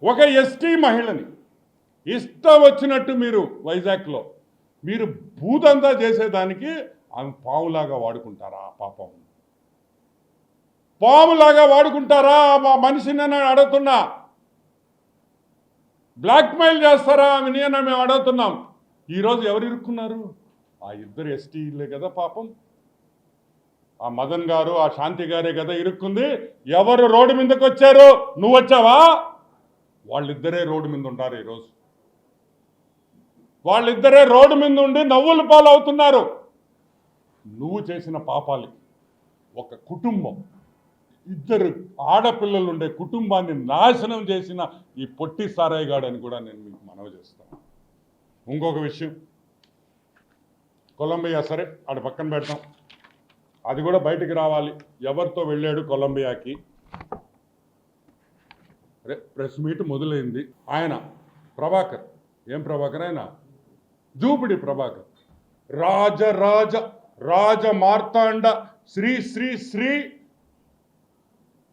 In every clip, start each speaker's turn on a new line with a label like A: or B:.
A: ఒక ఎస్టీ మహిళని ఇష్టం వచ్చినట్టు మీరు వైజాగ్లో మీరు భూతంతా చేసేదానికి ఆమె పావులాగా వాడుకుంటారా? పాపం పాములాగా వాడుకుంటారా మా మనిషిని అని అడుగుతున్నా. బ్లాక్మెయిల్ చేస్తారా ఆమెని అని మేము అడుగుతున్నాం. ఈరోజు ఎవరు ఇరుక్కున్నారు? ఆ ఇద్దరు ఎస్టీలే కదా పాపం. ఆ మదన్ గారు ఆ శాంతి గారే కదా ఇరుక్కుంది. ఎవరు రోడ్డు మీదకి వచ్చారు? నువ్వు వచ్చావా? వాళ్ళిద్దరే రోడ్డు మీద ఉంటారు ఈరోజు. వాళ్ళిద్దరే రోడ్డు మీద ఉండి నవ్వుల పాలు అవుతున్నారు. నువ్వు చేసిన పాపాలకి ఒక కుటుంబం, ఇద్దరు ఆడపిల్లలు ఉండే కుటుంబాన్ని నాశనం చేసిన ఈ పొట్టి సారాయి గాడని కూడా నేను మీకు మనవి చేస్తాను. ఇంకొక విషయం, కొలంబియా సరే ఆడ పక్కన పెడతాం, అది కూడా బయటికి రావాలి. ఎవరితో వెళ్ళాడు కొలంబియాకి? ప్రెస్ మీట్ మొదలైంది. ఆయన ప్రభాకర్, ఏం ప్రభాకర్? ఆయన జూపిడి ప్రభాకర్, రాజ మార్తాండ శ్రీ శ్రీ శ్రీ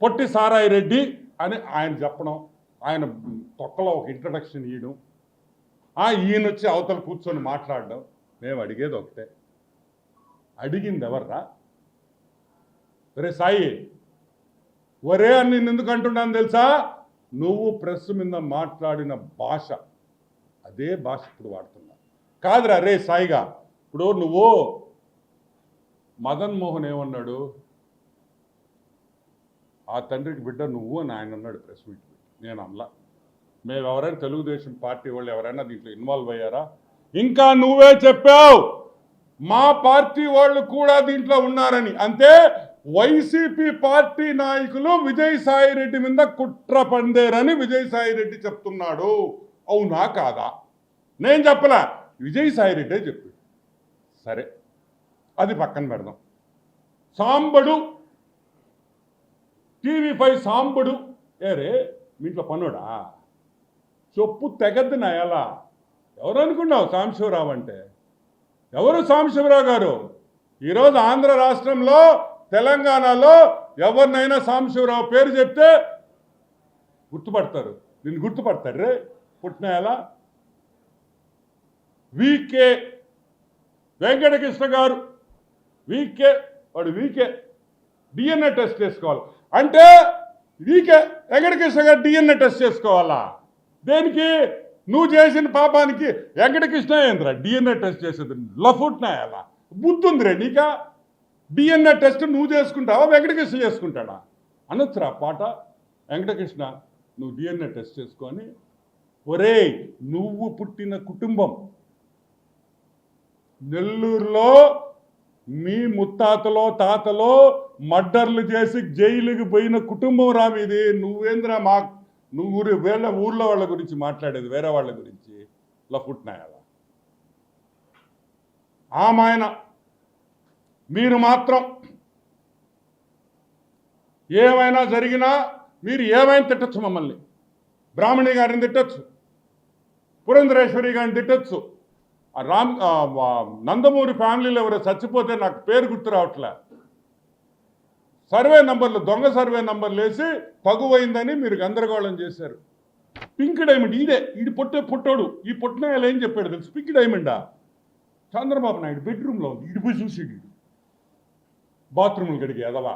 A: పొట్టి సారాయి రెడ్డి అని ఆయన చెప్పడం, ఆయన తొక్కలో ఒక ఇంట్రడక్షన్ ఇవ్వడం, ఈయన వచ్చి అవతల కూర్చొని మాట్లాడడం. మేము అడిగేది ఒకటే, అడిగింది ఎవర్రా? ఒరే సాయి, ఒరే అని నేను ఎందుకు అంటున్నాను తెలుసా? నువ్వు ప్రెస్ మీద మాట్లాడిన భాష అదే భాష ఇప్పుడు వాడుతున్నా కాదురా రే సాయిగా. ఇప్పుడు నువ్వు మదన్ మోహన్ ఏమన్నాడు? ఆ తండ్రికి బిడ్డ నువ్వు అని ఆయన అన్నాడు ప్రెస్ మీట్. నేను అమ్లా. మేము ఎవరైనా తెలుగుదేశం పార్టీ వాళ్ళు ఎవరైనా దీంట్లో ఇన్వాల్వ్ అయ్యారా? ఇంకా నువ్వే చెప్పావు మా పార్టీ వాళ్ళు కూడా దీంట్లో ఉన్నారని. అంటే వైసీపీ పార్టీ నాయకులు విజయసాయి రెడ్డి మీద కుట్ర పందేరని విజయసాయి రెడ్డి చెప్తున్నాడు. అవునా కాదా? నేను చెప్పలా, విజయసాయి రెడ్డే చెప్పాడు. సరే, అది పక్కన పెడదాం. సాంబడు, టీవీ5 సాంబడు ఏరే మీ ఇంట్లో పనుడా? చొప్పు తెగద్దు నా ఎలా. ఎవరు అనుకున్నావు సాంబశివరావు అంటే? ఎవరు సాంబశివరావు గారు? ఈరోజు ఆంధ్ర రాష్ట్రంలో తెలంగాణలో ఎవరినైనా సాంబశివరావు పేరు చెప్తే గుర్తుపడతారు. నిన్ను గుర్తుపడతారు రే పుట్టిన ఎలా. వీకే వెంకటకృష్ణ గారు, వాడు వీకే డిఎన్ఏ టెస్ట్ చేసుకోవాలి అంటే వీకే వెంకటకృష్ణ గారు డిఎన్ఏ టెస్ట్ చేసుకోవాలా? దేనికి? నువ్వు చేసిన పాపానికి వెంకటకృష్ణ ఏంద్రా డిఎన్ఏ టెస్ట్ చేసేది? లఫుట్నా ఎలా బుద్ధి ఉందిరే నీకా? డిఎన్ఏ టెస్ట్ నువ్వు చేసుకుంటావా వెంకటకృష్ణ చేసుకుంటాడా? అనొచ్చురా పాట. వెంకటకృష్ణ నువ్వు డిఎన్ఏ టెస్ట్ చేసుకొని, ఒరే నువ్వు పుట్టిన కుటుంబం నెల్లూరులో మీ ముత్తాతలో తాతలో మర్డర్లు చేసి జైలుకి పోయిన కుటుంబం రా మీది. నువ్వేంద్రా నువ్వు ఊర్లో వాళ్ళ గురించి మాట్లాడేది, వేరే వాళ్ళ గురించి లఫుట్నాయాలా? ఆమాయన మీరు మాత్రం ఏమైనా జరిగినా మీరు ఏమైనా తిట్టచ్చు మమ్మల్ని. బ్రాహ్మణి గారిని తిట్టచ్చు, పురంధరేశ్వరి గారిని తిట్టచ్చు, నందమూరి ఫ్యామిలీలో ఎవరో చచ్చిపోతే నాకు పేరు గుర్తు రావట్లే, సర్వే నంబర్లు దొంగ సర్వే నంబర్లు వేసి తగువైందని మీరు గందరగోళం చేశారు. పింక్ డైమండ్ ఈడు పుట్టాడు. ఈ పుట్టిన ఏం చెప్పాడు తెలుసు? పింక్ డైమండా చంద్రబాబు నాయుడు బెడ్రూమ్లో ఉంది. ఈడు పోయి చూసాడు, బాత్రూములు గడిగి ఎదవా.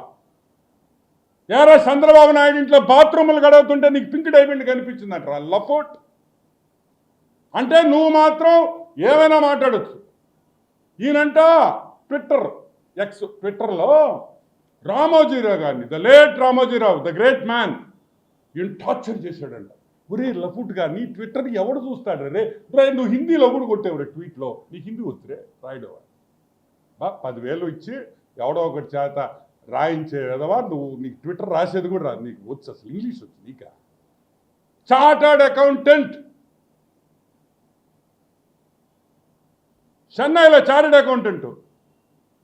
A: ఏరా చంద్రబాబు నాయుడు ఇంట్లో బాత్రూములు గడుగుతుంటే నీకు పింక్ డైమండ్ కనిపించిందంటారా? లపోట్ అంటే నువ్వు మాత్రం ఏమైనా మాట్లాడచ్చు. ఈయనంట ట్విట్టర్లో రామోజీరావు గారిని, the late Ramoji Rao, the great man, ఈయన టార్చర్ చేశాడంట. ఒరే లఫుట్ గారిని ట్విట్టర్ ఎవడు చూస్తాడు రే? నువ్వు హిందీలో కూడా కొట్టేవు రే ట్వీట్లో. నీకు హిందీ వచ్చురే రాయడం. 10,000 ఇచ్చి ఎవడో ఒకటి చేత రాయించే విధవా నువ్వు. నీకు ట్విట్టర్ రాసేది కూడా రాదు, నీకు వచ్చు అసలు ఇంగ్లీష్ వచ్చు నీకా? చార్టర్డ్ అకౌంటెంట్, చెన్నైలో చార్టర్డ్ అకౌంటెంట్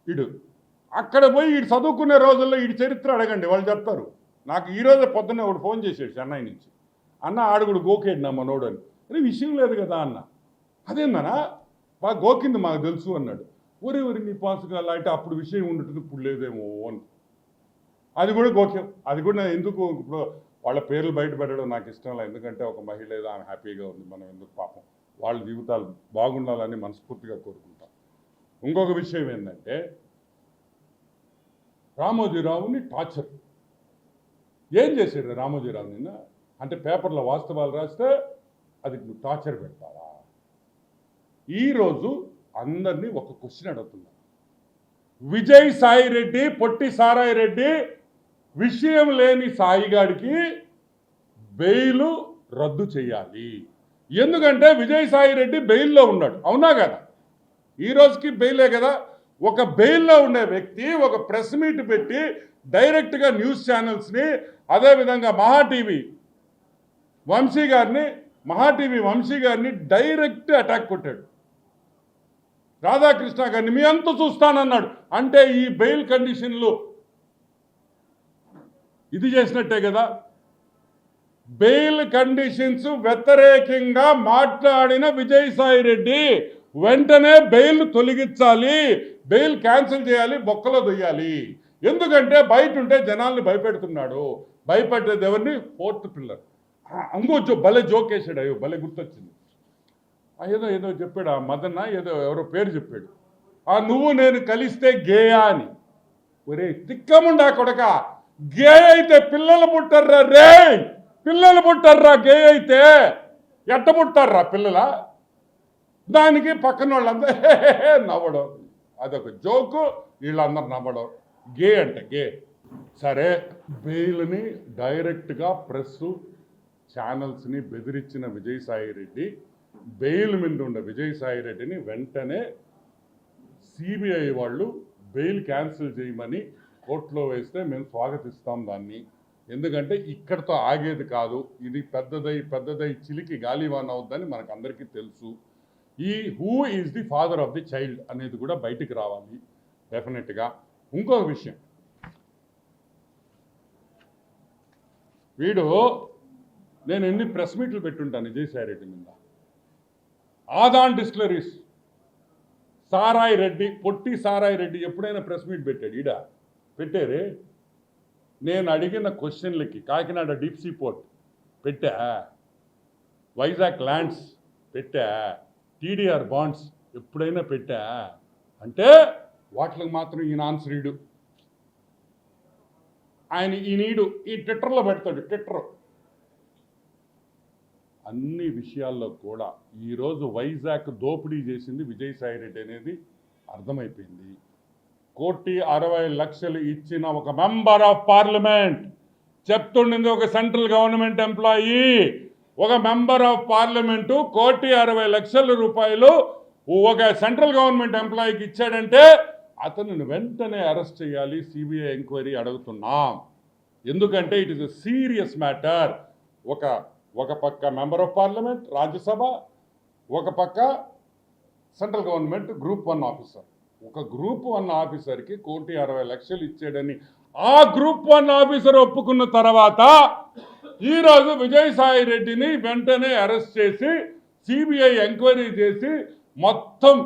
A: వీడు. అక్కడ పోయి వీడు చదువుకునే రోజుల్లో వీడి చరిత్ర అడగండి, వాళ్ళు చెప్తారు. నాకు ఈరోజే పొద్దున్నే ఒకడు ఫోన్ చేశాడు చెన్నై నుంచి. అన్న ఆడుగుడు గోకేడు నా మనోడు అని. అరే విషయం లేదు కదా అన్న. అదేందనా బాగా గోకింది మాకు తెలుసు అన్నాడు. ఊరి నీ పాసుగా అంటే అప్పుడు విషయం ఉండటం ఇప్పుడు లేదేమో అని. అది కూడా గోక్యం. అది కూడా ఎందుకు ఇప్పుడు వాళ్ళ పేర్లు బయటపెట్టడం నాకు ఇష్టం లేదు, ఎందుకంటే ఒక మహిళ ఏదో ఆమె హ్యాపీగా ఉంది, మనం ఎందుకు పాపం వాళ్ళ జీవితాలు బాగుండాలని మనస్ఫూర్తిగా కోరుకుంటాం. ఇంకొక విషయం ఏంటంటే రామోజీరావుని టార్చర్ ఏం చేశాడు రామోజీరావు నిన్న అంటే పేపర్లో వాస్తవాలు రాస్తే అది నువ్వు టార్చర్ పెడతావా? ఈరోజు అందరినీ ఒక క్వశ్చన్ అడుగుతున్నా. విజయ్ సాయి రెడ్డి, పొట్టి సారాయి రెడ్డి విషయం లేని సాయిగాడికి బెయిల్ రద్దు చేయాలి. ఎందుకంటే విజయ్ సాయి రెడ్డి బెయిల్లో ఉన్నాడు, అవునా కదా? ఈ రోజుకి బెయిలే కదా. ఒక బెయిల్లో ఉండే వ్యక్తి ఒక ప్రెస్ మీట్ పెట్టి డైరెక్ట్గా న్యూస్ ఛానల్స్ని, అదేవిధంగా మహాటీవీ వంశీ గారిని డైరెక్ట్ అటాక్ కొట్టాడు. రాధాకృష్ణ గారిని మీ అంత చూస్తానన్నాడు. అంటే ఈ బెయిల్ కండిషన్లు ఇది చేసినట్టే కదా. బెయిల్ కండిషన్స్ వ్యతిరేకంగా మాట్లాడిన విజయసాయి రెడ్డి వెంటనే బెయిల్ తొలగించాలి, బెయిల్ క్యాన్సిల్ చేయాలి, బొక్కలో దొయ్యాలి. ఎందుకంటే బయట ఉంటే జనాల్ని భయపెడుతున్నాడు. భయపెట్టేది ఎవరిని? Fourth pillar. భలే జోక్ వేసాడు, అయ్యో భలే గుర్తొచ్చింది. ఏదో చెప్పాడు, ఆ మదన్న ఎవరో పేరు చెప్పాడు, నువ్వు నేను కలిస్తే గేయా అని. ఒరే తిక్కముండా కొడక, గే అయితే పిల్లలు పుట్టర్రా రే, పిల్లలు పుట్టర్రా. గే అయితే ఎట్ట పుట్టారా పిల్లల? దానికి పక్కన వాళ్ళందరూ నవ్వడం, అదొక జోకు, వీళ్ళందరూ నవ్వడం. గే అంటే గే. సరే, బెయిల్ని డైరెక్ట్గా ప్రెస్ ఛానల్స్ని బెదిరించిన విజయసాయి రెడ్డి, బెయిల్ మీద ఉన్న విజయసాయి రెడ్డిని వెంటనే సిబిఐ వాళ్ళు బెయిల్ క్యాన్సిల్ చేయమని కోర్టులో వేస్తే మేము స్వాగతిస్తాం దాన్ని. ఎందుకంటే ఇక్కడితో ఆగేది కాదు, ఇది పెద్దదై చిలికి గాలివాన్ అవుద్దని మనకు అందరికీ తెలుసు. Who is the father of the child అనేది కూడా బయటికి రావాలి డెఫినెట్గా. ఇంకొక విషయం, నేను ఎన్ని ప్రెస్ మీట్లు పెట్టుంటాను విజయసాయి రెడ్డి మీద. ఆదాన్ డిస్టిలరీస్ సారాయి రెడ్డి, పొట్టి సారాయి రెడ్డి ఎప్పుడైనా ప్రెస్ మీట్ పెట్టాడు? పెట్టారే. నేను అడిగిన క్వశ్చన్లకి కాకినాడ డీప్ సీ పోర్ట్ పెట్టా, వైజాగ్ ల్యాండ్స్ పెట్టా, టీడీఆర్ బాండ్స్ ఎప్పుడైనా పెట్టా అంటే వాటికి మాత్రం ఈయన ఆన్సర్ ఈడు. ఈ ట్విట్టర్లో పెడతాడు. ట్విట్టర్ అన్ని విషయాల్లో కూడా ఈరోజు వైజాగ్ దోపిడీ చేసింది విజయసాయి రెడ్డి అనేది అర్థమైపోయింది. 1,60,00,000 ఇచ్చిన ఒక మెంబర్ ఆఫ్ పార్లమెంట్, చెప్తుండింది ఒక సెంట్రల్ గవర్నమెంట్ ఎంప్లాయీ, ఒక మెంబర్ ఆఫ్ పార్లమెంటు 1,60,00,000 రూపాయలు ఒక సెంట్రల్ గవర్నమెంట్ ఎంప్లాయీకి ఇచ్చాడంటే అతను వెంటనే అరెస్ట్ చేయాలి, సిబిఐ ఎంక్వైరీ అడుగుతున్నాం. ఎందుకంటే it is a serious matter. ఒక పక్క మెంబర్ ఆఫ్ పార్లమెంట్ రాజ్యసభ, ఒక పక్క సెంట్రల్ గవర్నమెంట్ గ్రూప్ 1 ఆఫీసర్. ఒక గ్రూప్ 1 ఆఫీసర్కి 1,60,00,000 ఇచ్చాడని ఆ గ్రూప్ 1 ఆఫీసర్ ఒప్పుకున్న తర్వాత ఈరోజు విజయసాయి రెడ్డిని వెంటనే అరెస్ట్ చేసి సిబిఐ ఎంక్వైరీ చేసి మొత్తం